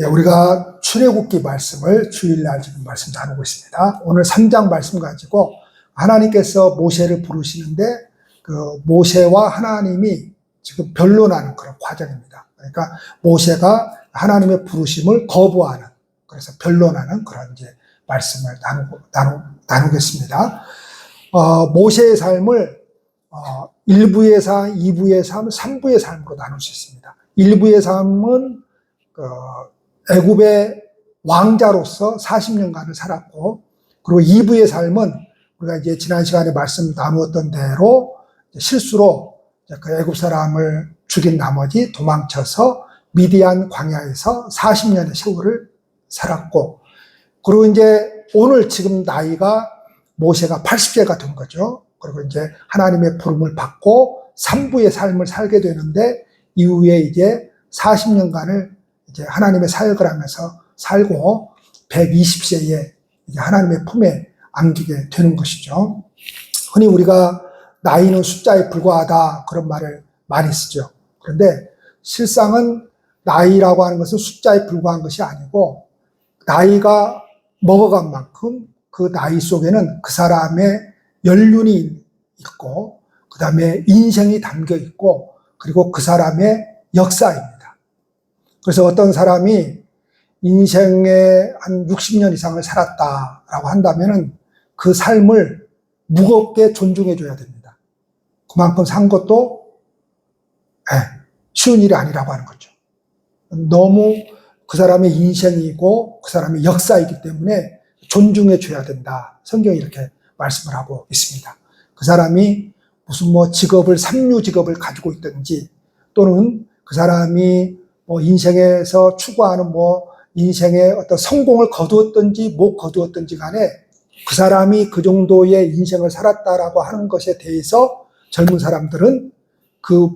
우리가 출애굽기 말씀을 주일날 지금 말씀 나누고 있습니다. 오늘 3장 말씀 가지고 하나님께서 모세를 부르시는데 그 모세와 하나님이 지금 변론하는 그런 과정입니다. 그러니까 모세가 하나님의 부르심을 거부하는, 그래서 변론하는 그런 이제 말씀을 나누겠습니다. 모세의 삶을 1부의 삶, 2부의 삶, 3부의 삶으로 나눌 수 있습니다. 1부의 삶은 애굽의 왕자로서 40년간을 살았고, 그리고 2부의 삶은 우리가 이제 지난 시간에 말씀 나누었던 대로 실수로 그 애굽 사람을 죽인 나머지 도망쳐서 미디안 광야에서 40년의 세월을 살았고, 그리고 이제 오늘 지금 나이가 모세가 80세가 된 거죠. 그리고 이제 하나님의 부름을 받고 3부의 삶을 살게 되는데, 이후에 이제 40년간을 이제 하나님의 사역을 하면서 살고 120세에 이제 하나님의 품에 안기게 되는 것이죠. 흔히 우리가 나이는 숫자에 불과하다 그런 말을 많이 쓰죠. 그런데 실상은 나이라고 하는 것은 숫자에 불과한 것이 아니고, 나이가 먹어간 만큼 그 나이 속에는 그 사람의 연륜이 있고, 그 다음에 인생이 담겨 있고, 그리고 그 사람의 역사입니다. 그래서 어떤 사람이 인생에 한 60년 이상을 살았다라고 한다면은 그 삶을 무겁게 존중해 줘야 됩니다. 그만큼 산 것도 쉬운 일이 아니라고 하는 거죠. 너무 그 사람의 인생이고 그 사람의 역사이기 때문에 존중해 줘야 된다. 성경이 이렇게 말씀을 하고 있습니다. 그 사람이 무슨 직업을, 삼류 직업을 가지고 있든지, 또는 그 사람이 인생에서 추구하는 인생의 어떤 성공을 거두었든지 못 거두었든지 간에 그 사람이 그 정도의 인생을 살았다라고 하는 것에 대해서 젊은 사람들은 그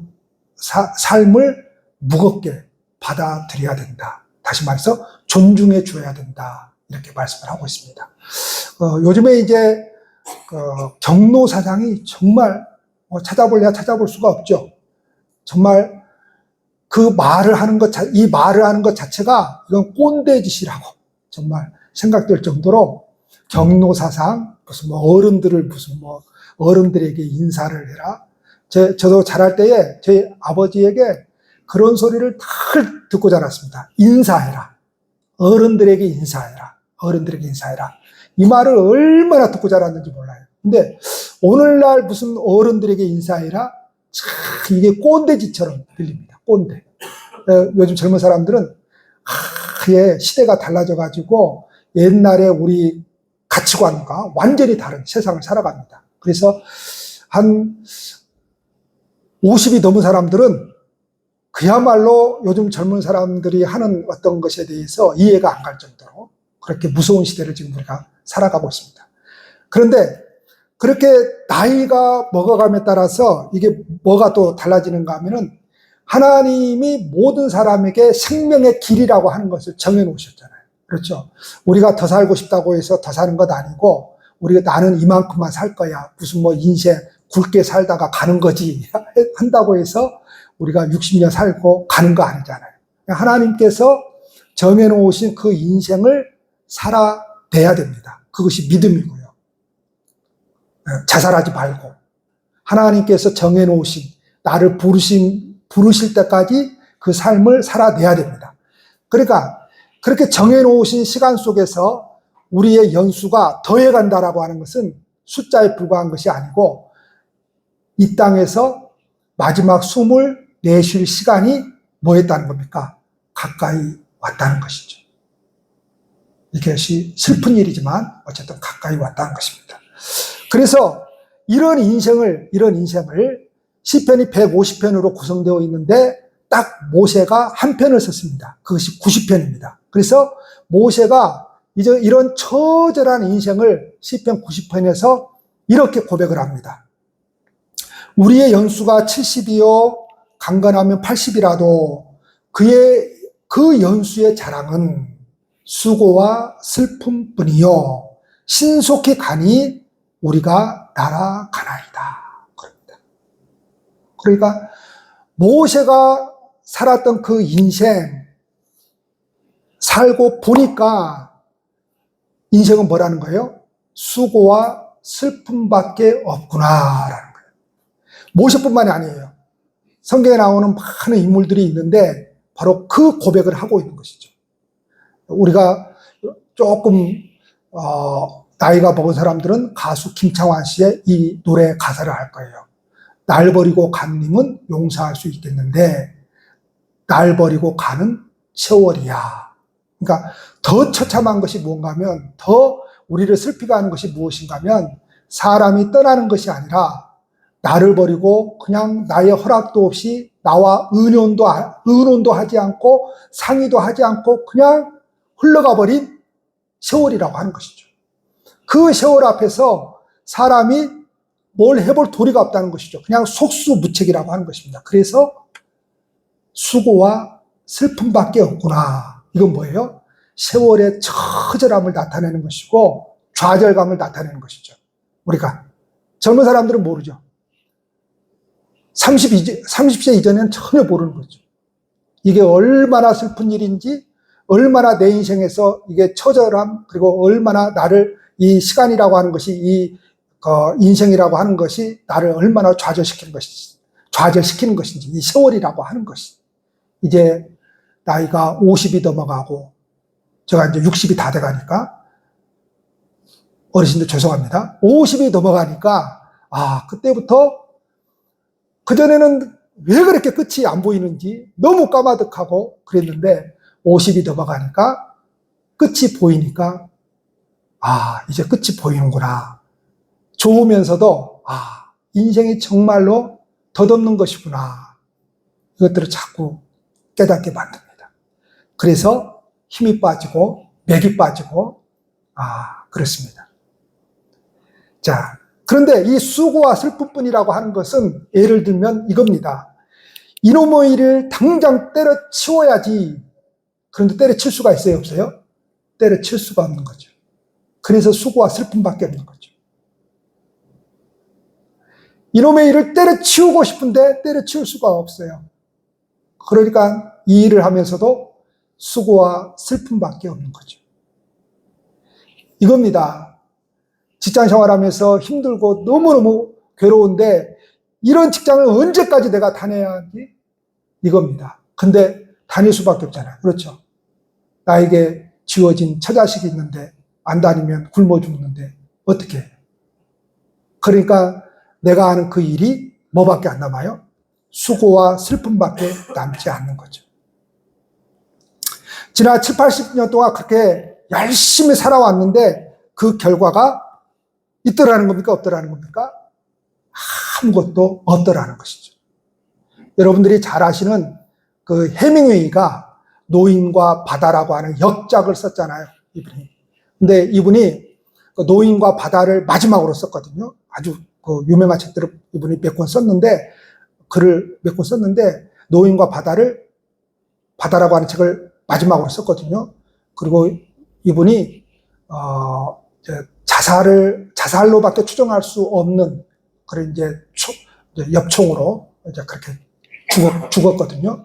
삶을 무겁게 받아들여야 된다. 다시 말해서 존중해 줘야 된다. 이렇게 말씀을 하고 있습니다. 요즘에 이제 경로 사상이 정말 찾아볼 수가 없죠. 정말 그 말을 하는 것, 이 말을 하는 것 자체가 이건 꼰대짓이라고 정말 생각될 정도로 경로 사상, 무슨 어른들에게 인사를 해라. 저도 자랄 때에 저희 아버지에게 그런 소리를 다 듣고 자랐습니다. 인사해라. 어른들에게 인사해라. 어른들에게 인사해라. 이 말을 얼마나 듣고 자랐는지 몰라요. 근데 오늘날 무슨 어른들에게 인사해라? 참 이게 꼰대짓처럼 들립니다. 꼰대. 요즘 젊은 사람들은 시대가 달라져가지고 옛날에 우리 가치관과 완전히 다른 세상을 살아갑니다. 그래서 한 50이 넘은 사람들은 그야말로 요즘 젊은 사람들이 하는 어떤 것에 대해서 이해가 안 갈 정도로 그렇게 무서운 시대를 지금 우리가 살아가고 있습니다. 그런데 그렇게 나이가 먹어감에 따라서 이게 뭐가 또 달라지는가 하면은, 하나님이 모든 사람에게 생명의 길이라고 하는 것을 정해놓으셨잖아요. 그렇죠? 우리가 더 살고 싶다고 해서 더 사는 것 아니고, 우리가 나는 이만큼만 살 거야, 무슨 인생 굵게 살다가 가는 거지 한다고 해서 우리가 60년 살고 가는 거 아니잖아요. 하나님께서 정해놓으신 그 인생을 살아내야 됩니다. 그것이 믿음이고요. 자살하지 말고 하나님께서 정해놓으신, 나를 부르실 때까지 그 삶을 살아내야 됩니다. 그러니까 그렇게 정해놓으신 시간 속에서 우리의 연수가 더해간다라고 하는 것은 숫자에 불과한 것이 아니고, 이 땅에서 마지막 숨을 내쉴 시간이 뭐였다는 겁니까? 가까이 왔다는 것이죠. 이것이 슬픈 일이지만 어쨌든 가까이 왔다는 것입니다. 그래서 이런 인생을 시편이 150편으로 구성되어 있는데 딱 모세가 한 편을 썼습니다. 그것이 90편입니다. 그래서 모세가 이제 이런 처절한 인생을 시편 90편에서 이렇게 고백을 합니다. 우리의 연수가 70이요 강건하면 80이라도 그 연수의 자랑은 수고와 슬픔뿐이요 신속히 가니 우리가 날아가나이다. 그러니까 모세가 살았던 그 인생, 살고 보니까 인생은 뭐라는 거예요? 수고와 슬픔밖에 없구나라는 거예요. 모세뿐만이 아니에요. 성경에 나오는 많은 인물들이 있는데 바로 그 고백을 하고 있는 것이죠. 우리가 조금 나이가 먹은 사람들은 가수 김창완 씨의 이 노래 가사를 알 거예요. 날 버리고 간 님은 용서할 수 있겠는데 날 버리고 가는 세월이야. 그러니까 더 처참한 것이 뭔가 하면, 더 우리를 슬피게 하는 것이 무엇인가 하면, 사람이 떠나는 것이 아니라 나를 버리고 그냥 나의 허락도 없이 나와 의논도 하지 않고 상의도 하지 않고 그냥 흘러가 버린 세월이라고 하는 것이죠. 그 세월 앞에서 사람이 뭘 해볼 도리가 없다는 것이죠. 그냥 속수무책이라고 하는 것입니다. 그래서 수고와 슬픔밖에 없구나. 이건 뭐예요? 세월의 처절함을 나타내는 것이고 좌절감을 나타내는 것이죠. 우리가 젊은 사람들은 모르죠. 30세 이전에는 전혀 모르는 거죠. 이게 얼마나 슬픈 일인지, 얼마나 내 인생에서 이게 처절함, 그리고 얼마나 나를, 이 시간이라고 하는 것이, 이 인생이라고 하는 것이 나를 얼마나 좌절시키는 것인지, 이 세월이라고 하는 것이. 이제 나이가 50이 넘어가고, 제가 이제 60이 다 돼가니까, 어르신들 죄송합니다. 50이 넘어가니까, 그때부터, 그전에는 왜 그렇게 끝이 안 보이는지 너무 까마득하고 그랬는데, 50이 넘어가니까, 끝이 보이니까, 이제 끝이 보이는구나. 좋으면서도, 인생이 정말로 덧없는 것이구나. 이것들을 자꾸 깨닫게 만듭니다. 그래서 힘이 빠지고, 맥이 빠지고, 그렇습니다. 자, 그런데 이 수고와 슬픔뿐이라고 하는 것은 예를 들면 이겁니다. 이놈의 일을 당장 때려치워야지. 그런데 때려칠 수가 있어요, 없어요? 때려칠 수가 없는 거죠. 그래서 수고와 슬픔밖에 없는 거죠. 이놈의 일을 때려치우고 싶은데 때려치울 수가 없어요. 그러니까 이 일을 하면서도 수고와 슬픔밖에 없는 거죠. 이겁니다. 직장 생활하면서 힘들고 너무너무 괴로운데 이런 직장을 언제까지 내가 다녀야 하지? 이겁니다. 근데 다닐 수밖에 없잖아요. 그렇죠? 나에게 지워진 처자식이 있는데 안 다니면 굶어 죽는데 어떻게 해요? 그러니까 내가 하는 그 일이 뭐밖에 안 남아요? 수고와 슬픔밖에 남지 않는 거죠. 지난 7, 80년 동안 그렇게 열심히 살아왔는데 그 결과가 있더라는 겁니까? 없더라는 겁니까? 아무것도 없더라는 것이죠. 여러분들이 잘 아시는 그 해밍웨이가 노인과 바다라고 하는 역작을 썼잖아요. 이분이. 근데 이분이 노인과 바다를 마지막으로 썼거든요. 아주 그 유명한 책들을 이분이 몇 권 썼는데, 글을 몇 권 썼는데, 노인과 바다라고 하는 책을 마지막으로 썼거든요. 그리고 이분이, 자살로밖에 추정할 수 없는 그런 이제 엽총으로 이제 그렇게 죽었거든요.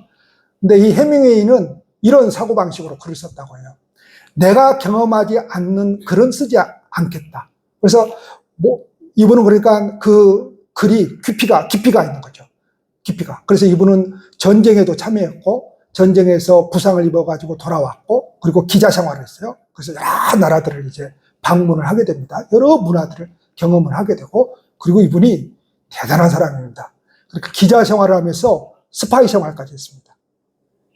근데 이 해밍웨이는 이런 사고방식으로 글을 썼다고 해요. 내가 경험하지 않는 글은 쓰지 않겠다. 그래서 이분은 그러니까 그 글이 깊이가 있는 거죠. 깊이가. 그래서 이분은 전쟁에도 참여했고, 전쟁에서 부상을 입어가지고 돌아왔고, 그리고 기자 생활을 했어요. 그래서 여러 나라들을 이제 방문을 하게 됩니다. 여러 문화들을 경험을 하게 되고, 그리고 이분이 대단한 사람입니다. 그러니까 기자 생활을 하면서 스파이 생활까지 했습니다.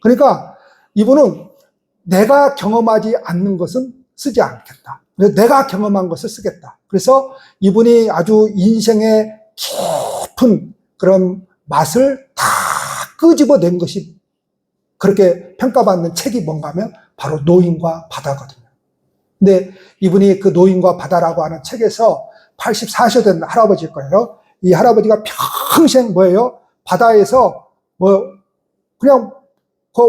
그러니까 이분은 내가 경험하지 않는 것은 쓰지 않겠다. 내가 경험한 것을 쓰겠다. 그래서 이분이 아주 인생의 깊은 그런 맛을 다 끄집어낸 것이, 그렇게 평가받는 책이 뭔가 하면 바로 노인과 바다거든요. 근데 이분이 그 노인과 바다라고 하는 책에서 84세 된 할아버지일 거예요. 이 할아버지가 평생 뭐예요? 바다에서 그냥 그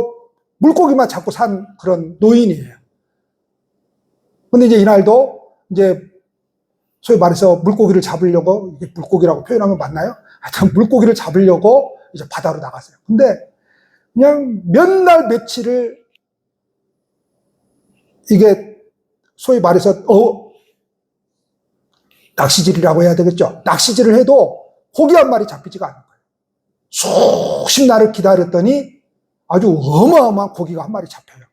물고기만 잡고 산 그런 노인이에요. 근데 이제 이날도 이제 소위 말해서 물고기를 잡으려고, 이게 물고기라고 표현하면 맞나요? 하여튼 물고기를 잡으려고 이제 바다로 나갔어요. 근데 그냥 몇 날 며칠을 이게 소위 말해서 낚시질이라고 해야 되겠죠. 낚시질을 해도 고기 한 마리 잡히지가 않는 거예요. 수십 날을 기다렸더니 아주 어마어마한 고기가 한 마리 잡혀요.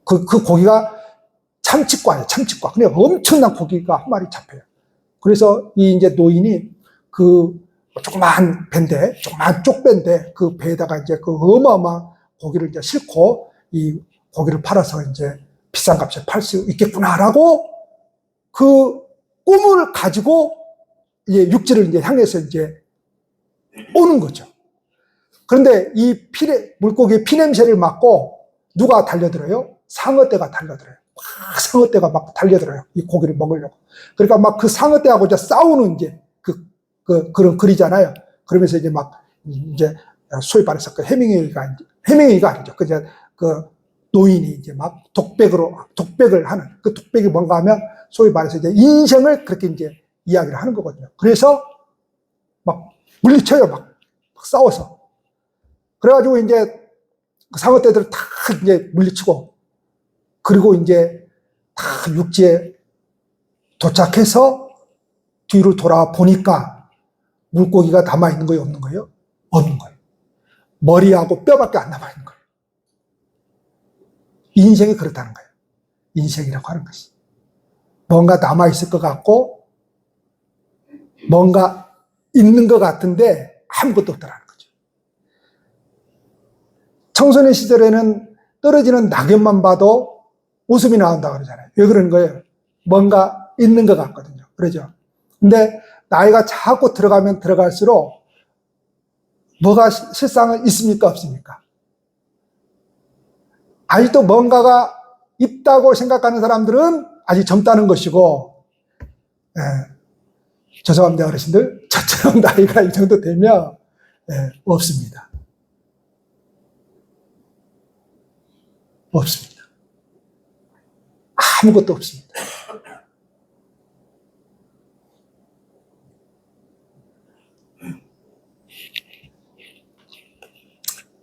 그 고기가 참치과예요, 참치과. 근데 엄청난 고기가 한 마리 잡혀요. 그래서 이 이제 노인이 그 조그마한 배인데, 조그마한 쪽배인데, 그 배에다가 이제 그 어마어마한 고기를 이제 싣고 이 고기를 팔아서 이제 비싼 값에 팔 수 있겠구나라고 그 꿈을 가지고 이제 육지를 이제 향해서 이제 오는 거죠. 그런데 이 물고기의 피냄새를 맡고 누가 달려들어요? 상어떼가 달려들어요. 막 상어떼가 막 달려들어요. 이 고기를 먹으려고. 그러니까 막 그 상어떼하고 이제 싸우는 이제 그런 글이잖아요. 그러면서 이제 막 이제 소위 말해서 그 해밍웨이가 아니죠. 그 노인이 이제 막 독백을 하는 그 독백이 뭔가 하면 소위 말해서 이제 인생을 그렇게 이제 이야기를 하는 거거든요. 그래서 막 물리쳐요. 막 싸워서. 그래가지고 이제 그 상어떼들을 다 이제 물리치고 그리고 이제 다 육지에 도착해서 뒤로 돌아 보니까 물고기가 남아있는 거예요? 없는 거예요? 없는 거예요. 머리하고 뼈밖에 안 남아있는 거예요. 인생이 그렇다는 거예요. 인생이라고 하는 것이. 뭔가 남아있을 것 같고 뭔가 있는 것 같은데 아무것도 없더라는 거죠. 청소년 시절에는 떨어지는 낙엽만 봐도 웃음이 나온다고 그러잖아요. 왜 그러는 거예요? 뭔가 있는 것 같거든요. 그러죠. 근데 나이가 자꾸 들어가면 들어갈수록 뭐가 실상은 있습니까? 없습니까? 아직도 뭔가가 있다고 생각하는 사람들은 아직 젊다는 것이고, 죄송합니다, 어르신들. 저처럼 나이가 이 정도 되면, 없습니다. 없습니다. 아무것도 없습니다.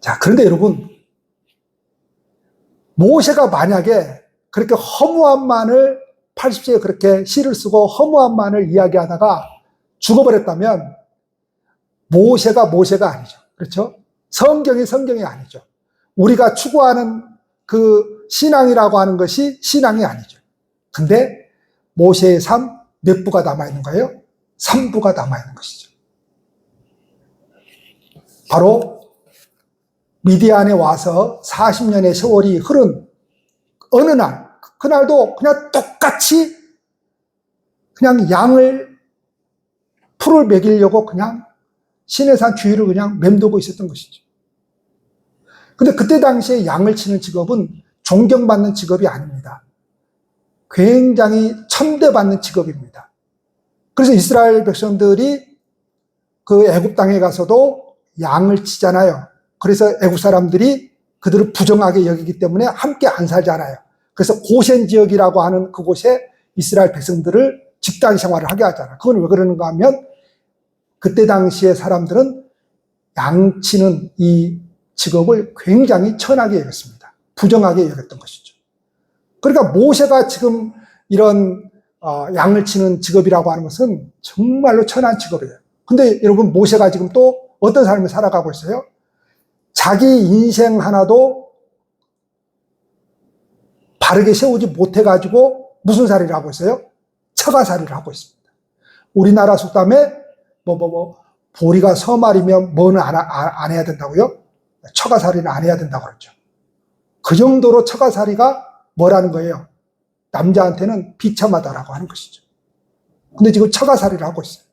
자, 그런데 여러분, 모세가 만약에 그렇게 허무함만을 80세에 그렇게 시를 쓰고 허무함만을 이야기하다가 죽어버렸다면 모세가 아니죠. 그렇죠? 성경이 아니죠. 우리가 추구하는 그 신앙이라고 하는 것이 신앙이 아니죠. 근데 모세의 삶 몇 부가 남아있는 거예요? 3부가 남아있는 것이죠. 바로 미디안에 와서 40년의 세월이 흐른 어느 날, 그날도 그냥 똑같이 그냥 풀을 먹이려고 그냥 시내산 주위를 그냥 맴돌고 있었던 것이죠. 근데 그때 당시에 양을 치는 직업은 존경받는 직업이 아닙니다. 굉장히 천대받는 직업입니다. 그래서 이스라엘 백성들이 그 애굽 땅에 가서도 양을 치잖아요. 그래서 애국 사람들이 그들을 부정하게 여기기 때문에 함께 안 살잖아요. 그래서 고센 지역이라고 하는 그곳에 이스라엘 백성들을 집단 생활을 하게 하잖아요. 그건 왜 그러는가 하면 그때 당시에 사람들은 양치는 이 직업을 굉장히 천하게 여겼습니다. 부정하게 여겼던 것이죠. 그러니까 모세가 지금 이런 양을 치는 직업이라고 하는 것은 정말로 천한 직업이에요. 근데 여러분 모세가 지금 또 어떤 삶을 살아가고 있어요? 자기 인생 하나도 바르게 세우지 못해가지고 무슨 살이를 하고 있어요? 처가살이를 하고 있습니다. 우리나라 속담에 보리가 서말이면 뭐는 안 해야 된다고요? 처가살이는 안 해야 된다고 그러죠. 그 정도로 처가살이가 뭐라는 거예요? 남자한테는 비참하다라고 하는 것이죠. 근데 지금 처가살이를 하고 있어요.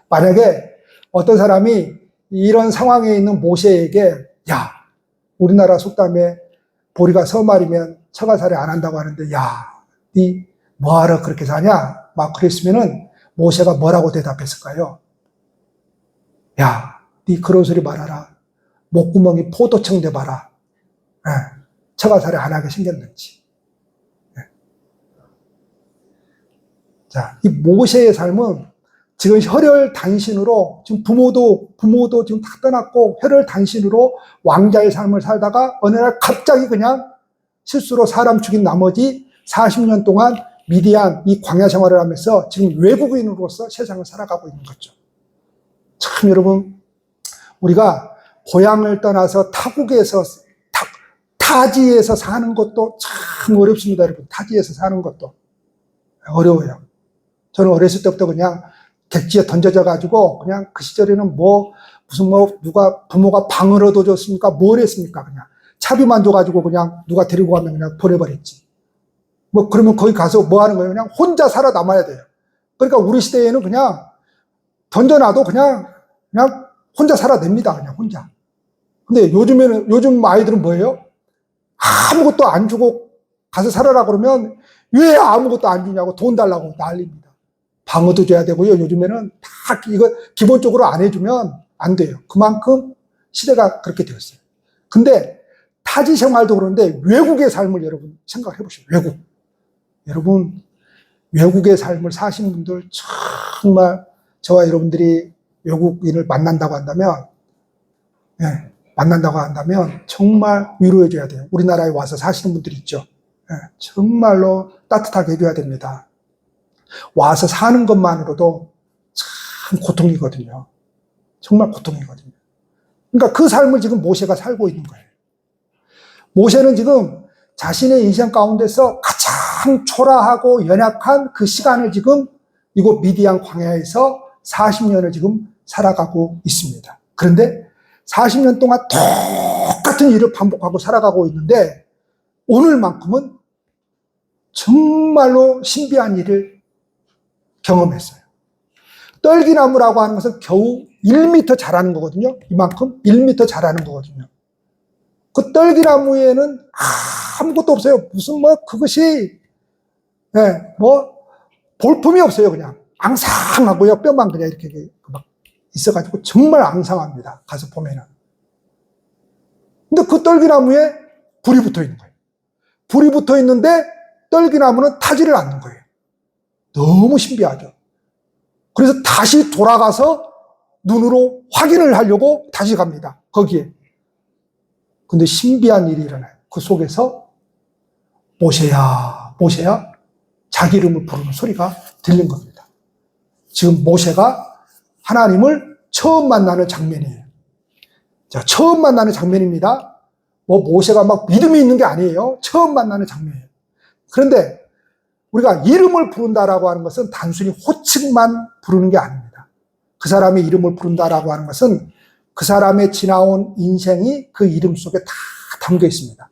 만약에 어떤 사람이 이런 상황에 있는 모세에게 야, 우리나라 속담에 보리가 서말이면 처가살이 안 한다고 하는데 야, 니 뭐하러 그렇게 사냐? 막 그랬으면은 모세가 뭐라고 대답했을까요? 야, 니 그런 소리 말아라. 목구멍이 포도청 돼봐라. 처가살이 안 하게 생겼는지. 자, 이 모세의 삶은 지금 혈혈단신으로 지금 부모도 지금 다 떠났고 혈혈단신으로 왕자의 삶을 살다가 어느 날 갑자기 그냥 실수로 사람 죽인 나머지 40년 동안 미디안 이 광야 생활을 하면서 지금 외국인으로서 세상을 살아가고 있는 거죠. 참 여러분, 우리가 고향을 떠나서 타국에서 타지에서 사는 것도 참 어렵습니다. 여러분, 타지에서 사는 것도 어려워요. 저는 어렸을 때부터 그냥 객지에 던져져 가지고 그냥 그 시절에는 무슨 누가 부모가 방을 얻어줬습니까? 뭘 했습니까? 그냥 차비만 줘가지고 그냥 누가 데리고 가면 그냥 보내버렸지. 그러면 거기 가서 뭐 하는 거예요? 그냥 혼자 살아남아야 돼요. 그러니까 우리 시대에는 그냥 던져놔도 그냥 혼자 살아냅니다. 그냥 혼자. 근데 요즘 아이들은 뭐예요? 아무것도 안 주고 가서 살아라 그러면 왜 아무것도 안 주냐고 돈 달라고 난립니다. 방어도 줘야 되고요. 요즘에는 다 이거 기본적으로 안 해주면 안 돼요. 그만큼 시대가 그렇게 되었어요. 근데 타지 생활도 그런데 외국의 삶을 여러분 생각해 보시죠. 여러분, 외국의 삶을 사시는 분들 정말 저와 여러분들이 외국인을 만난다고 한다면, 정말 위로해 줘야 돼요. 우리나라에 와서 사시는 분들 있죠. 정말로 따뜻하게 해줘야 됩니다. 와서 사는 것만으로도 참 고통이거든요. 정말 고통이거든요. 그러니까 그 삶을 지금 모세가 살고 있는 거예요. 모세는 지금 자신의 인생 가운데서 가장 초라하고 연약한 그 시간을 지금 이곳 미디안 광야에서 40년을 지금 살아가고 있습니다. 그런데 40년 동안 똑같은 일을 반복하고 살아가고 있는데 오늘만큼은 정말로 신비한 일을 경험했어요. 떨기나무라고 하는 것은 겨우 1m 자라는 거거든요. 이만큼 1m 자라는 거거든요. 그 떨기나무에는 아무것도 없어요. 무슨 그것이 볼품이 없어요. 그냥 앙상하고요. 뼈만 그냥 이렇게 막 있어가지고 정말 앙상합니다. 가서 보면은. 근데 그 떨기나무에 불이 붙어 있는 거예요. 불이 붙어 있는데 떨기나무는 타지를 않는 거예요. 너무 신비하죠. 그래서 다시 돌아가서 눈으로 확인을 하려고 다시 갑니다. 거기에. 근데 신비한 일이 일어나요. 그 속에서 모세야, 모세야 자기 이름을 부르는 소리가 들린 겁니다. 지금 모세가 하나님을 처음 만나는 장면이에요. 자, 처음 만나는 장면입니다. 모세가 막 믿음이 있는 게 아니에요. 처음 만나는 장면이에요. 그런데 우리가 이름을 부른다라고 하는 것은 단순히 호칭만 부르는 게 아닙니다. 그 사람의 이름을 부른다라고 하는 것은 그 사람의 지나온 인생이 그 이름 속에 다 담겨 있습니다.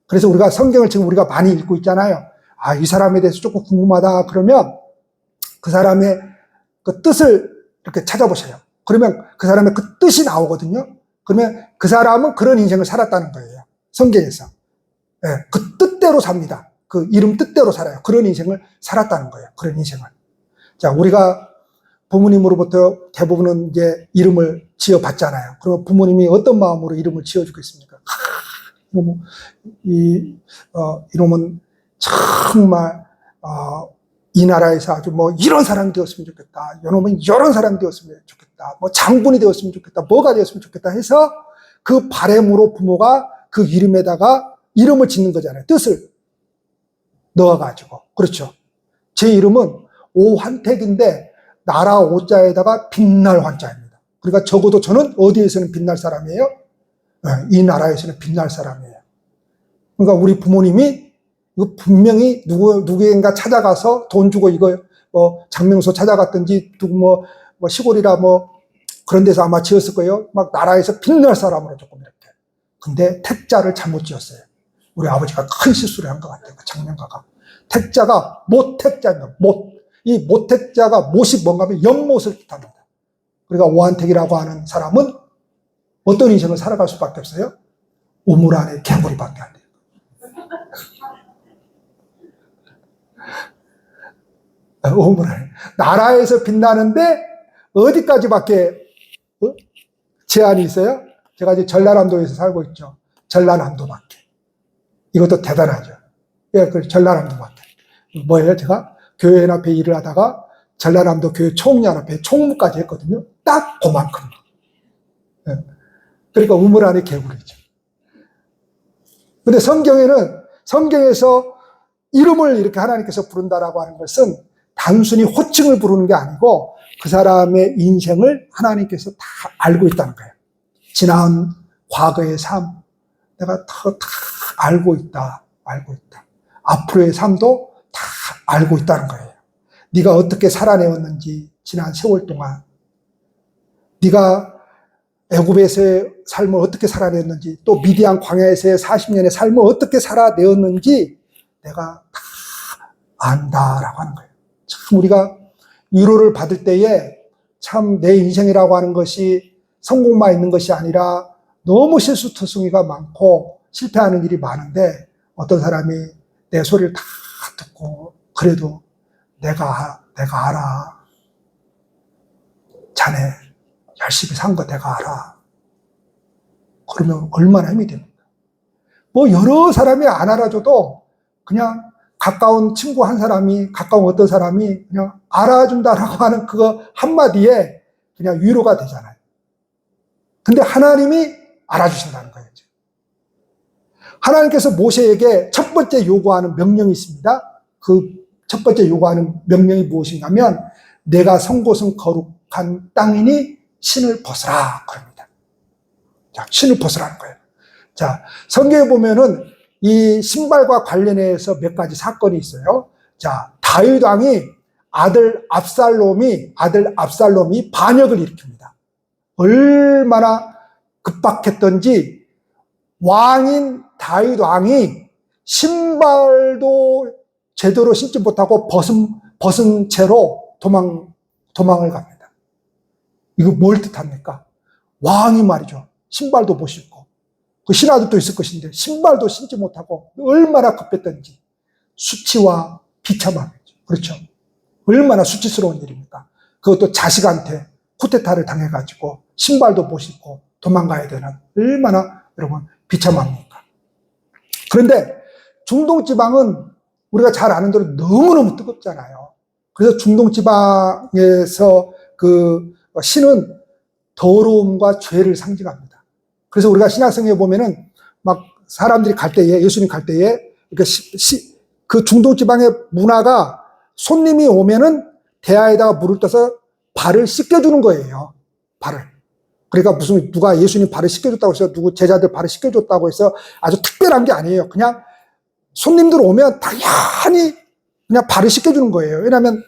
그래서 우리가 성경을 지금 우리가 많이 읽고 있잖아요. 이 사람에 대해서 조금 궁금하다 그러면 그 사람의 그 뜻을 이렇게 찾아보세요. 그러면 그 사람의 그 뜻이 나오거든요. 그러면 그 사람은 그런 인생을 살았다는 거예요. 성경에서. 그 뜻대로 삽니다. 그 이름 뜻대로 살아요. 그런 인생을 살았다는 거예요. 그런 인생을. 자, 우리가 부모님으로부터 대부분은 이제 이름을 지어봤잖아요. 그러면 부모님이 어떤 마음으로 이름을 지어주겠습니까? 이놈은 정말, 이 나라에서 아주 이런 사람이 되었으면 좋겠다. 이놈은 이런 사람이 되었으면 좋겠다. 장군이 되었으면 좋겠다. 뭐가 되었으면 좋겠다 해서 그 바람으로 부모가 그 이름에다가 이름을 짓는 거잖아요. 뜻을 넣어가지고. 그렇죠. 제 이름은 오환택인데 나라 오자에다가 빛날 환자입니다. 그러니까 적어도 저는 어디에서는 빛날 사람이에요? 이 나라에서는 빛날 사람이에요. 그러니까 우리 부모님이 이거 분명히 누구인가 찾아가서 돈 주고 이거 장명소 찾아갔든지 누구 시골이라 그런 데서 아마 지었을 거예요. 막 나라에서 빛날 사람으로 조금 이렇게. 근데 택자를 잘못 지었어요. 우리 아버지가 큰 실수를 한 것 같아요. 그 장명가가. 택자가 모택자입니다. 이 모택자가 못이 뭔가 하면 연못을 뜻합니다. 그러니까 오한택이라고 하는 사람은 어떤 인생을 살아갈 수밖에 없어요? 우물 안에 개구리밖에 안 돼요. 우물 안에. 나라에서 빛나는데 어디까지밖에 제한이 있어요? 제가 이제 전라남도에서 살고 있죠. 전라남도밖에. 이것도 대단하죠. 그 전라남도밖에. 뭐예요? 제가 교회연합회 일을 하다가 전라남도 교회 총연합회 총무까지 했거든요. 딱 그만큼. 그러니까 우물 안에 개구리죠. 근데 성경에는 성경에서 이름을 이렇게 하나님께서 부른다라고 하는 것은 단순히 호칭을 부르는 게 아니고 그 사람의 인생을 하나님께서 다 알고 있다는 거예요. 지난 과거의 삶, 내가 다 알고 있다. 앞으로의 삶도 다 알고 있다는 거예요. 네가 어떻게 살아내었는지 지난 세월 동안, 네가 애굽에서의 삶을 어떻게 살아냈는지, 또 미디안 광야에서의 40년의 삶을 어떻게 살아내었는지 내가 다 안다라고 하는 거예요. 참 우리가 위로를 받을 때에 참 내 인생이라고 하는 것이 성공만 있는 것이 아니라 너무 실수투성이가 많고 실패하는 일이 많은데 어떤 사람이 내 소리를 다 듣고 그래도 내가 알아. 자네 열심히 산 거 내가 알아. 그러면 얼마나 힘이 됩니까? 뭐 여러 사람이 안 알아줘도 그냥 가까운 친구 한 사람이, 가까운 어떤 사람이 그냥 알아준다라고 하는 그거 한마디에 그냥 위로가 되잖아요. 근데 하나님이 알아주신다는 거예요. 하나님께서 모세에게 첫 번째 요구하는 명령이 있습니다. 그 첫 번째 요구하는 명령이 무엇인가 하면 내가 선 곳은 거룩한 땅이니 신을 벗으라 그럽니다. 자, 신을 벗으라는 거예요. 자, 성경에 보면은 이 신발과 관련해서 몇 가지 사건이 있어요. 자, 다윗 왕이 아들 압살롬이 반역을 일으킵니다. 얼마나 급박했던지 왕인 다윗 왕이 신발도 제대로 신지 못하고 벗은 채로 도망을 갑니다. 이거 뭘 뜻합니까? 왕이 말이죠. 신발도 못 신고 그 신하들도 있을 것인데 신발도 신지 못하고 얼마나 급했던지 수치와 비참함이죠. 그렇죠. 얼마나 수치스러운 일입니까? 그것도 자식한테 쿠데타를 당해가지고 신발도 못 신고 도망가야 되는 얼마나 여러분 비참합니까? 그런데 중동지방은 우리가 잘 아는 대로 너무너무 뜨겁잖아요. 그래서 중동지방에서 그 신은 더러움과 죄를 상징합니다. 그래서 우리가 신약성에 보면은 막 사람들이 갈 때에, 예수님 갈 때에, 그 중동지방의 문화가 손님이 오면은 대야에다가 물을 떠서 발을 씻겨주는 거예요. 발을. 그러니까 무슨 누가 예수님 발을 씻겨줬다고 해서 누구 제자들 발을 씻겨줬다고 해서 아주 특별한 게 아니에요. 그냥 손님들 오면 당연히 그냥 발을 씻겨주는 거예요. 왜냐하면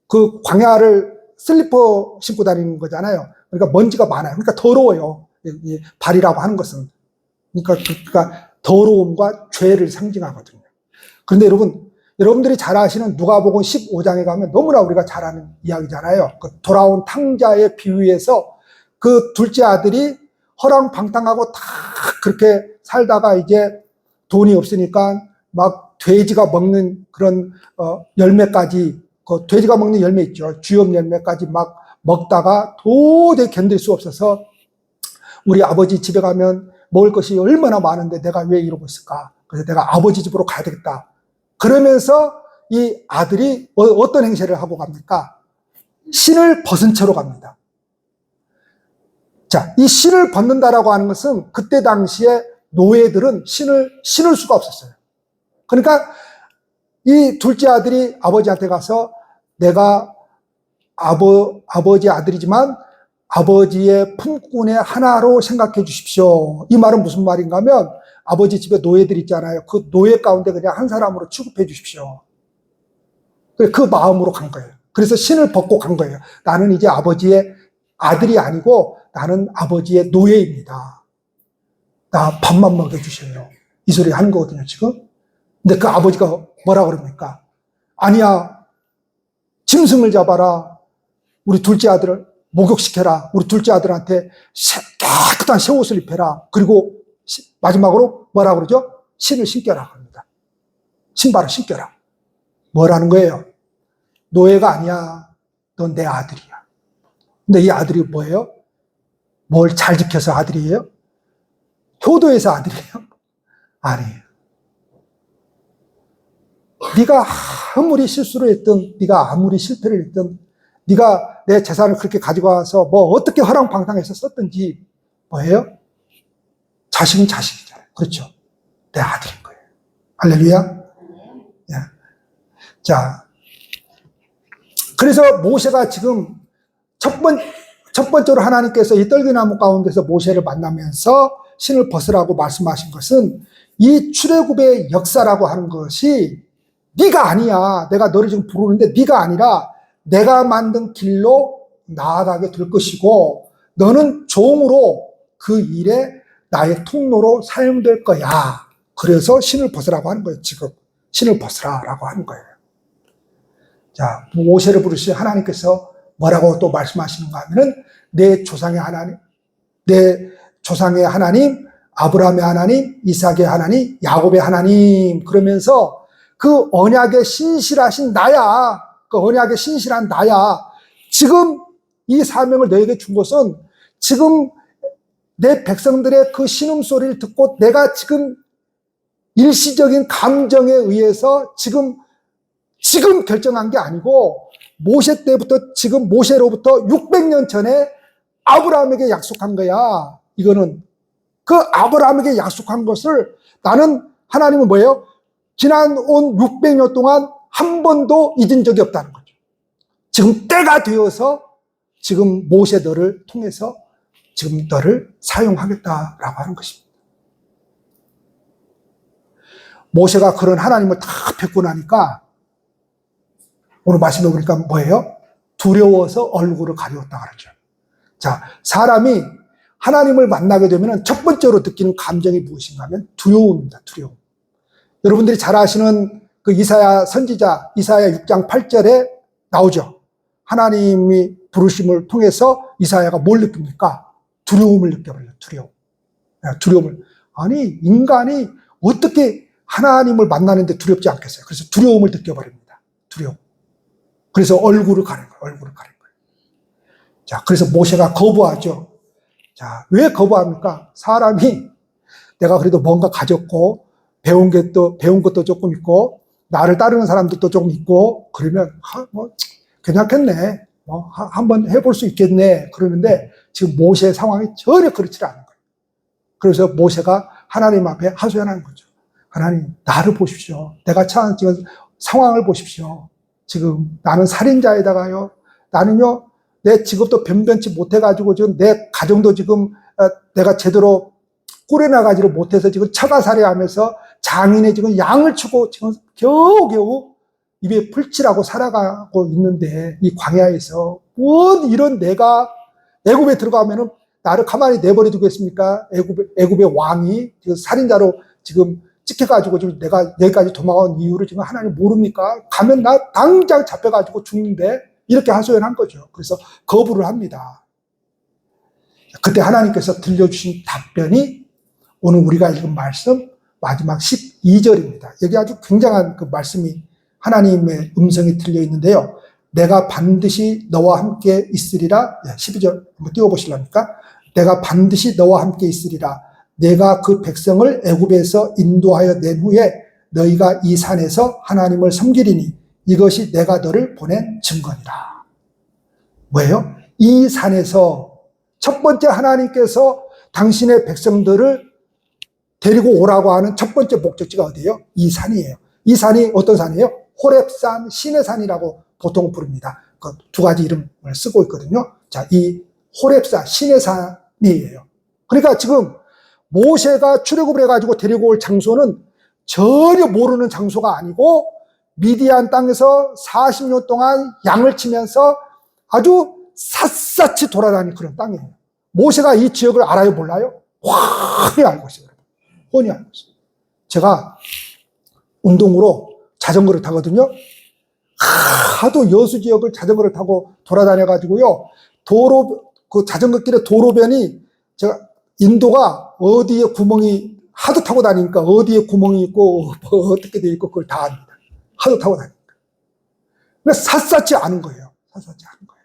그 광야를 슬리퍼 신고 다니는 거잖아요. 그러니까 먼지가 많아요. 그러니까 더러워요. 이 발이라고 하는 것은. 그러니까 더러움과 죄를 상징하거든요. 그런데 여러분들이 잘 아시는 누가복음 15장에 가면 너무나 우리가 잘 아는 이야기잖아요. 그 돌아온 탕자의 비유에서 그 둘째 아들이 허랑방탕하고 다 그렇게 살다가 이제 돈이 없으니까 막 돼지가 먹는 그런 열매까지, 그 돼지가 먹는 열매 있죠. 쥐업 열매까지 막 먹다가 도저히 견딜 수 없어서 우리 아버지 집에 가면 먹을 것이 얼마나 많은데 내가 왜 이러고 있을까? 그래서 내가 아버지 집으로 가야 되겠다. 그러면서 이 아들이 어떤 행세를 하고 갑니까? 신을 벗은 채로 갑니다. 자, 이 신을 벗는다라고 하는 것은 그때 당시에 노예들은 신을 신을 수가 없었어요. 그러니까 이 둘째 아들이 아버지한테 가서 내가 아버지 아들이지만 아버지의 품꾼의 하나로 생각해 주십시오. 이 말은 무슨 말인가 하면 아버지 집에 노예들 있잖아요. 그 노예 가운데 그냥 한 사람으로 취급해 주십시오. 그 마음으로 간 거예요. 그래서 신을 벗고 간 거예요. 나는 이제 아버지의 아들이 아니고 나는 아버지의 노예입니다. 나 밥만 먹여주셔요. 이 소리 하는 거거든요, 지금. 근데 그 아버지가 뭐라 그럽니까? 아니야, 짐승을 잡아라. 우리 둘째 아들을 목욕시켜라. 우리 둘째 아들한테 깨끗한 새 옷을 입혀라. 그리고 마지막으로 뭐라 그러죠? 신을 신겨라 합니다. 신발을 신겨라. 뭐라는 거예요? 노예가 아니야. 넌 내 아들이야. 근데 이 아들이 뭐예요? 뭘 잘 지켜서 아들이에요? 효도해서 아들이에요? 아니에요. 네가 아무리 실수를 했든, 네가 아무리 실패를 했든, 네가 내 재산을 그렇게 가지고 와서 뭐 어떻게 허랑방탕해서 썼든지 뭐예요? 자식은 자식이잖아요. 그렇죠? 내 아들인 거예요. 할렐루야. 예. 자, 그래서 모세가 지금 첫 번째로 하나님께서 이 떨기나무 가운데서 모세를 만나면서 신을 벗으라고 말씀하신 것은 이 출애굽의 역사라고 하는 것이 네가 아니야. 내가 너를 지금 부르는데 네가 아니라 내가 만든 길로 나아가게 될 것이고 너는 종으로 그 일에 나의 통로로 사용될 거야. 그래서 신을 벗으라고 하는 거예요. 지금 신을 벗으라라고 하는 거예요. 자, 모세를 부르신 하나님께서 뭐라고 또 말씀하시는가 하면은 내 조상의 하나님, 아브라함의 하나님, 이삭의 하나님, 야곱의 하나님 그러면서 그 언약의 신실하신 나야. 그 언약의 신실한 나야. 지금 이 사명을 너에게 준 것은 지금 내 백성들의 그 신음소리를 듣고 내가 지금 일시적인 감정에 의해서 지금 결정한 게 아니고 모세 때부터 지금 모세로부터 600년 전에 아브라함에게 약속한 거야. 이거는 그 아브라함에게 약속한 것을 나는 하나님은 뭐예요? 지나온 600년 동안 한 번도 잊은 적이 없다는 거죠. 지금 때가 되어서 지금 모세 너를 통해서 지금 너를 사용하겠다라고 하는 것입니다. 모세가 그런 하나님을 다 뵙고 나니까 오늘 말씀에 보니까 뭐예요? 두려워서 얼굴을 가리웠다 그러죠. 자, 사람이 하나님을 만나게 되면 첫 번째로 느끼는 감정이 무엇인가 하면 두려움입니다. 두려움. 여러분들이 잘 아시는 그 이사야 선지자 이사야 6장 8절에 나오죠. 하나님이 부르심을 통해서 이사야가 뭘 느낍니까? 두려움을 느껴버려요. 두려움을. 아니 인간이 어떻게 하나님을 만나는데 두렵지 않겠어요? 그래서 두려움을 느껴버립니다. 두려움. 그래서 얼굴을 가린 거예요. 자, 그래서 모세가 거부하죠. 자, 왜 거부합니까? 사람이 내가 그래도 뭔가 가졌고 배운 것도 조금 있고 나를 따르는 사람들도 조금 있고 그러면 뭐 괜찮겠네. 한번 해볼 수 있겠네. 그러는데 지금 모세의 상황이 전혀 그렇지 않은 거예요. 그래서 모세가 하나님 앞에 하소연하는 거죠. 하나님, 나를 보십시오. 내가 처한 지금 상황을 보십시오. 지금 나는 살인자에다가요. 나는요, 내 직업도 변변치 못해가지고 지금 내 가정도 지금 내가 제대로 꾸려나가지를 못해서 지금 처가살이하면서 장인의 지금 양을 치고 지금 겨우겨우 입에 풀칠하고 살아가고 있는데 이 광야에서 뭔 이런 내가 애굽에 들어가면은 나를 가만히 내버려 두겠습니까? 애굽의 왕이 지금 살인자로 지금 찍혀가지고 지금 내가 여기까지 도망온 이유를 지금 하나님 모릅니까? 가면 나 당장 잡혀가지고 죽는데 이렇게 하소연한 거죠. 그래서 거부를 합니다. 그때 하나님께서 들려주신 답변이 오늘 우리가 읽은 말씀 마지막 12절입니다. 여기 아주 굉장한 그 말씀이 하나님의 음성이 들려 있는데요. 내가 반드시 너와 함께 있으리라. 12절 한번 띄워보실랍니까? 내가 반드시 너와 함께 있으리라. 내가 그 백성을 애굽에서 인도하여 낸 후에 너희가 이 산에서 하나님을 섬기리니 이것이 내가 너를 보낸 증거니라. 뭐예요? 이 산에서 첫 번째 하나님께서 당신의 백성들을 데리고 오라고 하는 첫 번째 목적지가 어디예요? 이 산이에요. 이 산이 어떤 산이에요? 호렙산, 신의 산이라고 보통 부릅니다. 그 두 가지 이름을 쓰고 있거든요. 자, 이 호렙산, 신의 산이에요. 그러니까 지금 모세가 출애굽을 해가지고 데리고 올 장소는 전혀 모르는 장소가 아니고 미디안 땅에서 40년 동안 양을 치면서 아주 샅샅이 돌아다니는 그런 땅이에요. 모세가 이 지역을 알아요? 몰라요? 훤히 알고 있어요. 훤히 알고 있어요. 제가 운동으로 자전거를 타거든요. 하도 여수 지역을 자전거를 타고 돌아다녀가지고요. 그 자전거길의 도로변이 제가 인도가 어디에 구멍이 하도 타고 다니니까 어디에 구멍이 있고 뭐 어떻게 돼 있고 그걸 다 압니다. 하도 타고 다니니까. 근데 샅샅이 아는 거예요. 샅샅이 아는 거예요.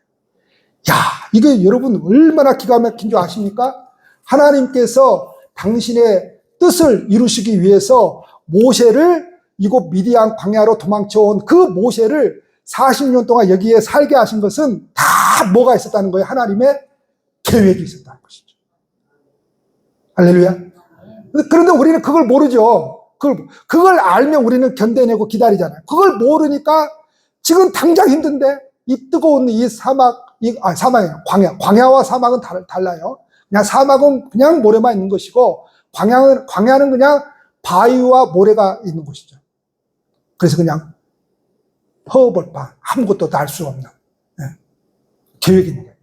야, 이게 여러분 얼마나 기가 막힌 줄 아십니까? 하나님께서 당신의 뜻을 이루시기 위해서 모세를 이곳 미디안 광야로 도망쳐온 그 모세를 40년 동안 여기에 살게 하신 것은 다 뭐가 있었다는 거예요? 하나님의 계획이 있었다는 것이죠. 할렐루야. 그런데 우리는 그걸 모르죠. 그걸 알면 우리는 견뎌내고 기다리잖아요. 그걸 모르니까 지금 당장 힘든데 이 뜨거운 이 사막이에요. 광야와 사막은 달라요. 그냥 사막은 그냥 모래만 있는 것이고 광야는 그냥 바위와 모래가 있는 곳이죠. 그래서 그냥 허벌판 아무것도 날 수 없는 계획이 있는 거예요.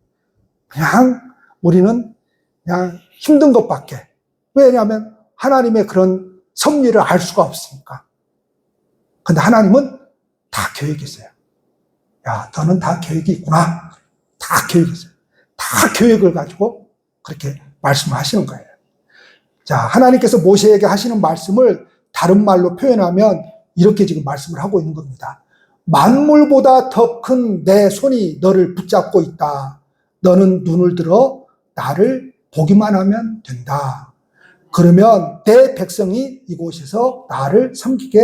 그냥 우리는 그냥 힘든 것밖에. 왜냐하면 하나님의 그런 섭리를 알 수가 없으니까. 근데 하나님은 다 계획이 있어요. 야, 너는 다 계획이 있구나. 다 계획이 있어요. 다 계획을 가지고 그렇게 말씀하시는 거예요. 자, 하나님께서 모세에게 하시는 말씀을 다른 말로 표현하면 이렇게 지금 말씀을 하고 있는 겁니다. 만물보다 더 큰 내 손이 너를 붙잡고 있다. 너는 눈을 들어 나를 보기만 하면 된다. 그러면 내 백성이 이곳에서 나를 섬기게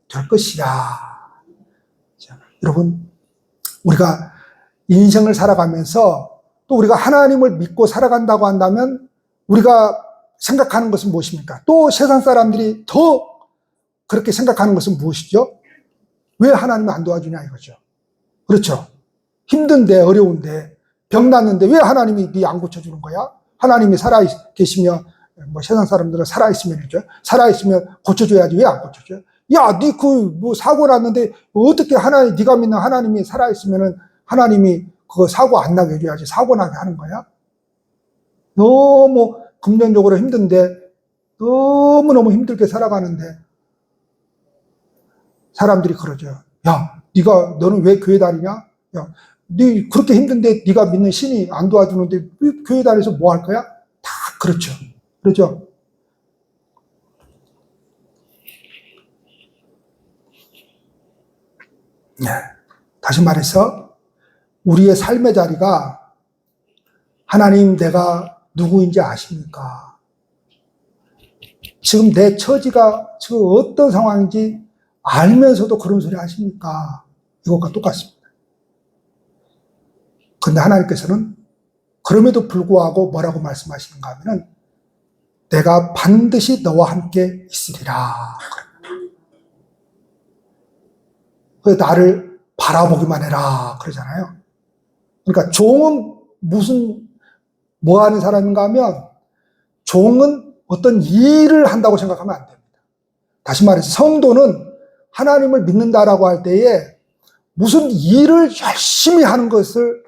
될 것이야. 자, 여러분, 우리가 인생을 살아가면서 또 우리가 하나님을 믿고 살아간다고 한다면 우리가 생각하는 것은 무엇입니까? 또 세상 사람들이 더 그렇게 생각하는 것은 무엇이죠? 왜 하나님이 안 도와주냐 이거죠. 그렇죠. 힘든데 어려운데 병 났는데 왜 하나님이 네 안 고쳐주는 거야? 하나님이 살아계시면 뭐 세상 사람들은 살아있으면 고쳐줘야지 왜 안 고쳐줘요? 야, 네 뭐 사고 났는데 어떻게 네가 믿는 하나님이 살아있으면은 하나님이 그거 사고 안 나게 해줘야지 사고 나게 하는 거야? 너무 금전적으로 힘든데 너무너무 힘들게 살아가는데 사람들이 그러죠. 야, 너는 왜 교회 다니냐? 야, 네 그렇게 힘든데 네가 믿는 신이 안 도와주는데 왜 교회 다니면서 뭐 할 거야? 다 그렇죠. 그렇죠. 네. 다시 말해서 우리의 삶의 자리가 하나님 내가 누구인지 아십니까? 지금 내 처지가 지금 어떤 상황인지 알면서도 그런 소리 하십니까? 이것과 똑같습니다. 그런데 하나님께서는 그럼에도 불구하고 뭐라고 말씀하시는가 하면은 내가 반드시 너와 함께 있으리라. 그래서 나를 바라보기만 해라 그러잖아요. 그러니까 종은 뭐 하는 사람인가 하면 종은 어떤 일을 한다고 생각하면 안 됩니다. 다시 말해서 성도는 하나님을 믿는다라고 할 때에 무슨 일을 열심히 하는 것을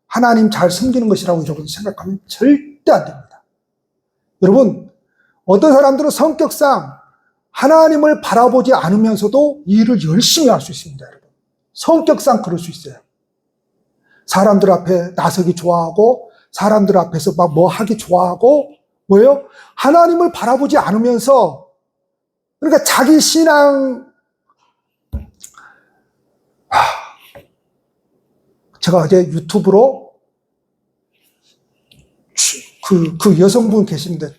하나님 잘 섬기는 것이라고 여러분 생각하면 절대 안 됩니다. 여러분, 어떤 사람들은 성격상 하나님을 바라보지 않으면서도 일을 열심히 할 수 있습니다, 여러분. 성격상 그럴 수 있어요. 사람들 앞에 나서기 좋아하고, 사람들 앞에서 막 뭐 하기 좋아하고, 뭐예요? 하나님을 바라보지 않으면서, 그러니까 자기 신앙, 제가 어제 유튜브로 그 여성분 계시는데,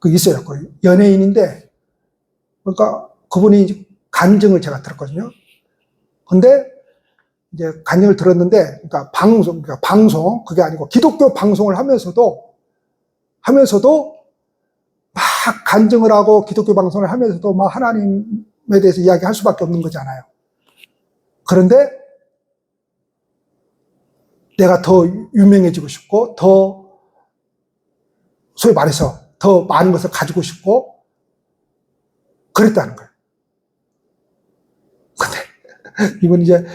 있어요. 그 연예인인데, 그러니까 그분이 간증을 제가 들었거든요. 근데 이제 간증을 들었는데, 그러니까 방송, 그게 아니고 기독교 방송을 하면서도 막 간증을 하고 기독교 방송을 하면서도 막 하나님에 대해서 이야기할 수밖에 없는 거잖아요. 그런데 내가 더 유명해지고 싶고, 소위 말해서 더 많은 것을 가지고 싶고, 그랬다는 거예요. 근데 이분 이제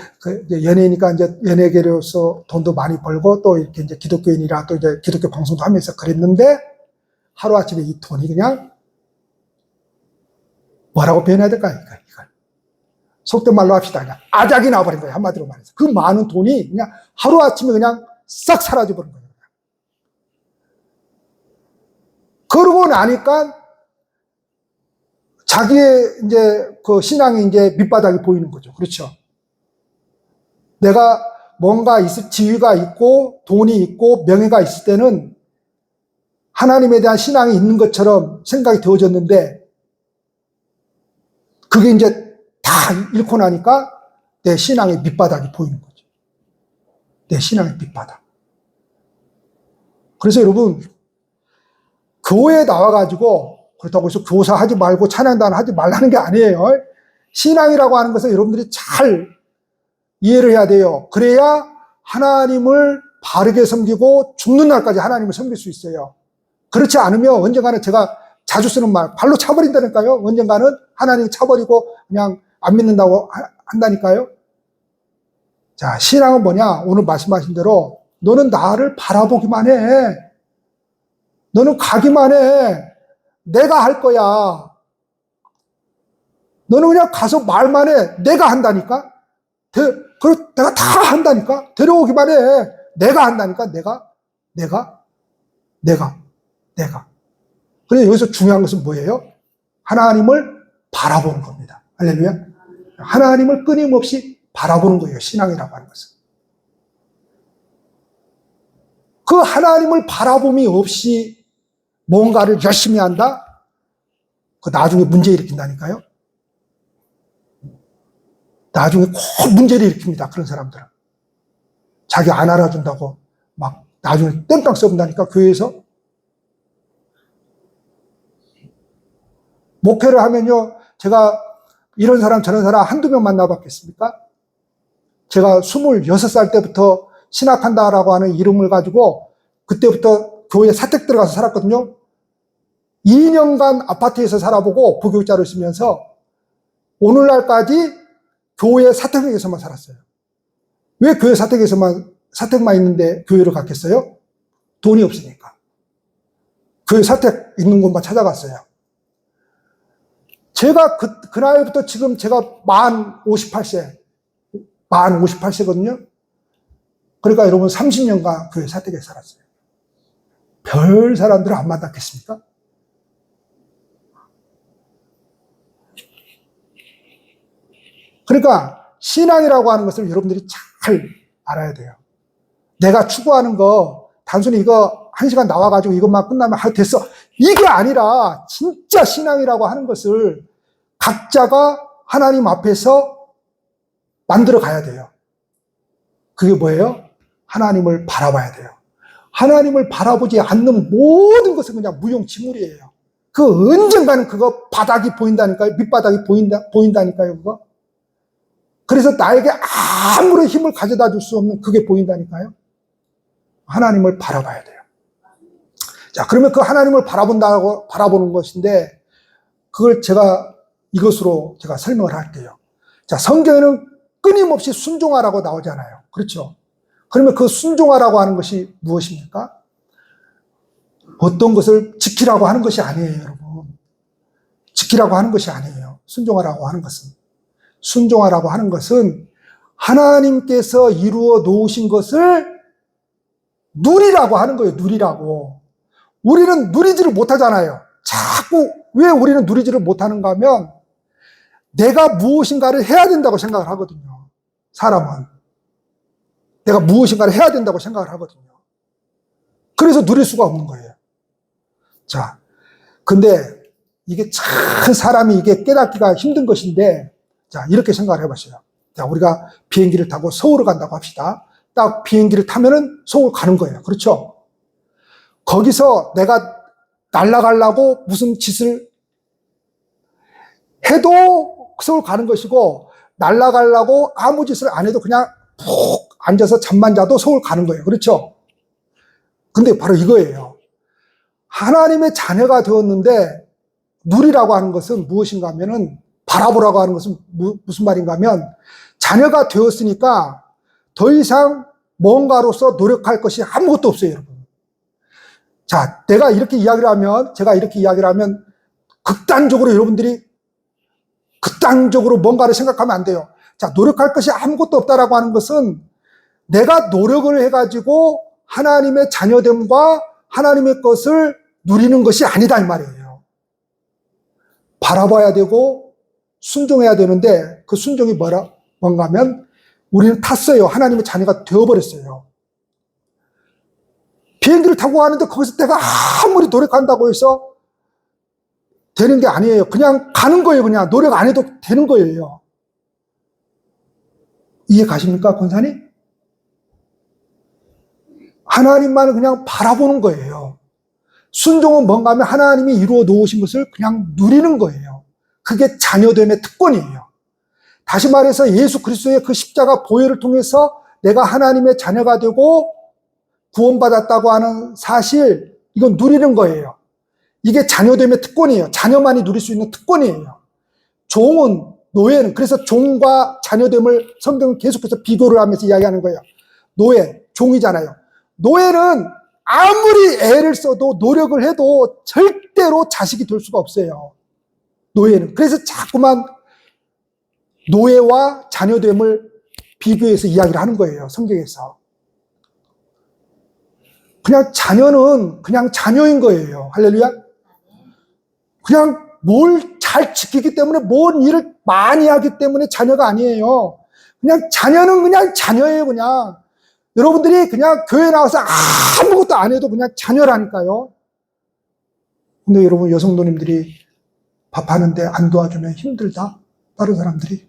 연예인이니까 이제 연예계로서 돈도 많이 벌고 또 이렇게 이제 기독교인이라 또 이제 기독교 방송도 하면서 그랬는데 하루아침에 이 돈이 그냥 뭐라고 표현해야 될까요? 이걸. 속된 말로 합시다. 그냥 아작이 나버린 거예요. 한마디로 말해서. 그 많은 돈이 그냥 하루아침에 그냥 싹 사라져버린 거예요. 그러고 나니까 자기의 이제 그 신앙이 이제 밑바닥이 보이는 거죠. 그렇죠. 내가 뭔가 지위가 있고 돈이 있고 명예가 있을 때는 하나님에 대한 신앙이 있는 것처럼 생각이 되어졌는데 그게 이제 다 잃고 나니까 내 신앙의 밑바닥이 보이는 거죠. 내 신앙의 밑바닥. 그래서 여러분, 교회에 나와가지고 그렇다고 해서 교사하지 말고 찬양단 하지 말라는 게 아니에요. 신앙이라고 하는 것은 여러분들이 잘 이해를 해야 돼요. 그래야 하나님을 바르게 섬기고 죽는 날까지 하나님을 섬길 수 있어요. 그렇지 않으면 언젠가는 제가 자주 쓰는 말, 발로 차버린다니까요. 언젠가는 하나님 차버리고 그냥 안 믿는다고 한다니까요. 자, 신앙은 뭐냐? 오늘 말씀하신 대로 너는 나를 바라보기만 해. 너는 가기만 해. 내가 할 거야. 너는 그냥 가서 말만 해. 내가 한다니까. 내가 다 한다니까. 데려오기만 해. 내가 한다니까. 내가. 그래서 여기서 중요한 것은 뭐예요? 하나님을 바라보는 겁니다. 할렐루야. 하나님을 끊임없이 바라보는 거예요. 신앙이라고 하는 것은. 그 하나님을 바라봄이 없이 뭔가를 열심히 한다? 그 나중에 문제 일으킨다니까요. 나중에 꼭 문제를 일으킵니다. 그런 사람들은. 자기 안 알아준다고 막 나중에 땜빵 써본다니까, 교회에서. 목회를 하면요, 제가 이런 사람 저런 사람 한두 명 만나봤겠습니까? 제가 26살 때부터 신학한다라고 하는 이름을 가지고 그때부터 교회에 사택 들어가서 살았거든요. 2년간 아파트에서 살아보고 부교육자로 있으면서 오늘날까지 교회 사택에서만 살았어요. 왜 교회 사택만 있는데 교회를 갔겠어요? 돈이 없으니까. 교회 사택 있는 곳만 찾아갔어요. 제가 그 나이부터 지금 제가 만 58세거든요. 그러니까 여러분 30년간 교회 사택에 살았어요. 별 사람들을 안 만났겠습니까? 그러니까 신앙이라고 하는 것을 여러분들이 잘 알아야 돼요. 내가 추구하는 거 단순히 이거 1시간 나와가지고 이것만 끝나면 됐어. 이게 아니라 진짜 신앙이라고 하는 것을 각자가 하나님 앞에서 만들어 가야 돼요. 그게 뭐예요? 하나님을 바라봐야 돼요. 하나님을 바라보지 않는 모든 것은 그냥 무용지물이에요. 그 언젠가는 그거 바닥이 보인다니까요. 밑바닥이 보인다니까요. 그거. 그래서 나에게 아무런 힘을 가져다 줄 수 없는 그게 보인다니까요. 하나님을 바라봐야 돼요. 자, 그러면 그 하나님을 바라보는 것인데, 그걸 이것으로 제가 설명을 할게요. 자, 성경에는 끊임없이 순종하라고 나오잖아요. 그렇죠? 그러면 그 순종하라고 하는 것이 무엇입니까? 어떤 것을 지키라고 하는 것이 아니에요, 여러분. 지키라고 하는 것이 아니에요. 순종하라고 하는 것은. 순종하라고 하는 것은 하나님께서 이루어 놓으신 것을 누리라고 하는 거예요. 누리라고. 우리는 누리지를 못하잖아요. 자꾸 왜 우리는 누리지를 못하는가 하면 내가 무엇인가를 해야 된다고 생각을 하거든요. 사람은. 내가 무엇인가를 해야 된다고 생각을 하거든요. 그래서 누릴 수가 없는 거예요. 자, 근데 이게 참 사람이 이게 깨닫기가 힘든 것인데, 자, 이렇게 생각을 해보세요. 자, 우리가 비행기를 타고 서울을 간다고 합시다. 딱 비행기를 타면은 서울 가는 거예요. 그렇죠? 거기서 내가 날아가려고 무슨 짓을 해도 서울 가는 것이고, 날아가려고 아무 짓을 안 해도 그냥 푹 앉아서 잠만 자도 서울 가는 거예요. 그렇죠? 근데 바로 이거예요. 하나님의 자녀가 되었는데 누리라고 하는 것은 무엇인가 하면은, 바라보라고 하는 것은 무슨 말인가 하면, 자녀가 되었으니까 더 이상 뭔가로서 노력할 것이 아무것도 없어요, 여러분. 자, 제가 이렇게 이야기를 하면 극단적으로 여러분들이 극단적으로 뭔가를 생각하면 안 돼요. 자, 노력할 것이 아무것도 없다라고 하는 것은 내가 노력을 해가지고 하나님의 자녀됨과 하나님의 것을 누리는 것이 아니다, 이 말이에요. 바라봐야 되고 순종해야 되는데, 그 순종이 뭔가 하면 우리는 탔어요. 하나님의 자녀가 되어버렸어요. 비행기를 타고 가는데 거기서 내가 아무리 노력한다고 해서 되는 게 아니에요. 그냥 가는 거예요. 그냥 노력 안 해도 되는 거예요. 이해 가십니까, 권사님? 하나님만을 그냥 바라보는 거예요. 순종은 뭔가 하면 하나님이 이루어 놓으신 것을 그냥 누리는 거예요. 그게 자녀됨의 특권이에요. 다시 말해서 예수 그리스도의 그 십자가 보혈을 통해서 내가 하나님의 자녀가 되고 구원받았다고 하는 사실, 이건 누리는 거예요. 이게 자녀됨의 특권이에요. 자녀만이 누릴 수 있는 특권이에요. 종은, 노예는, 그래서 종과 자녀됨을 성경은 계속해서 비교를 하면서 이야기하는 거예요. 노예, 종이잖아요. 노예는 아무리 애를 써도 노력을 해도 절대로 자식이 될 수가 없어요. 노예는. 그래서 자꾸만 노예와 자녀됨을 비교해서 이야기를 하는 거예요. 성경에서. 그냥 자녀는 그냥 자녀인 거예요. 할렐루야. 그냥 뭘 잘 지키기 때문에, 뭔 일을 많이 하기 때문에 자녀가 아니에요. 그냥 자녀는 그냥 자녀예요. 그냥 여러분들이 그냥 교회 나와서 아무것도 안 해도 그냥 자녀라니까요. 근데 여러분, 여성도님들이 밥하는데 안 도와주면 힘들다, 다른 사람들이.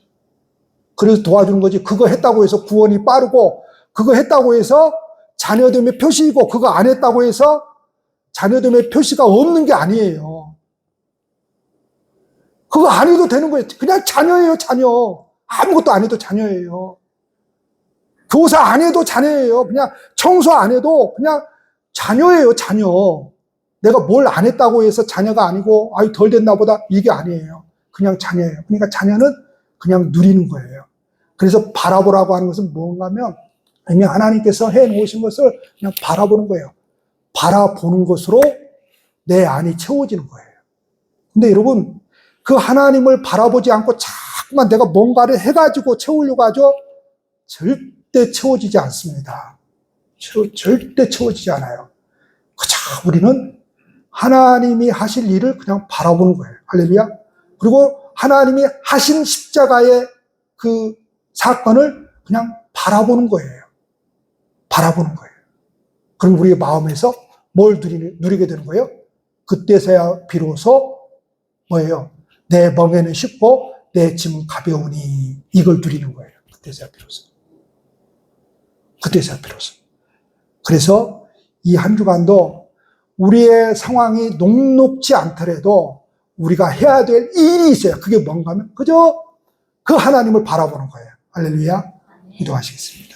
그래서 도와주는 거지. 그거 했다고 해서 구원이 빠르고, 그거 했다고 해서 자녀됨의 표시이고, 그거 안 했다고 해서 자녀됨의 표시가 없는 게 아니에요. 그거 안 해도 되는 거예요. 그냥 자녀예요, 자녀. 아무것도 안 해도 자녀예요. 교사 안 해도 자녀예요. 그냥 청소 안 해도 그냥 자녀예요, 자녀. 내가 뭘 안 했다고 해서 자녀가 아니고, 아유, 덜 됐나 보다, 이게 아니에요. 그냥 자녀예요. 그러니까 자녀는 그냥 누리는 거예요. 그래서 바라보라고 하는 것은 뭔가 하면, 이미 하나님께서 해 놓으신 것을 그냥 바라보는 거예요. 바라보는 것으로 내 안이 채워지는 거예요. 근데 여러분, 그 하나님을 바라보지 않고 자꾸만 내가 뭔가를 해가지고 채우려고 하죠? 절대 채워지지 않습니다. 절대 채워지지 않아요. 그저 우리는 하나님이 하실 일을 그냥 바라보는 거예요. 할렐루야. 그리고 하나님이 하신 십자가의 그 사건을 그냥 바라보는 거예요. 바라보는 거예요. 그럼 우리의 마음에서 뭘 누리게 되는 거예요? 그때서야 비로소 뭐예요? 내 멍에는 쉽고 내 짐은 가벼우니, 이걸 누리는 거예요. 그때서야 비로소. 그때서야 비로소. 그래서 이 한 주간도 우리의 상황이 녹록지 않더라도 우리가 해야 될 일이 있어요. 그게 뭔가 하면 그저 그 하나님을 바라보는 거예요. 할렐루야. 기도하시겠습니다.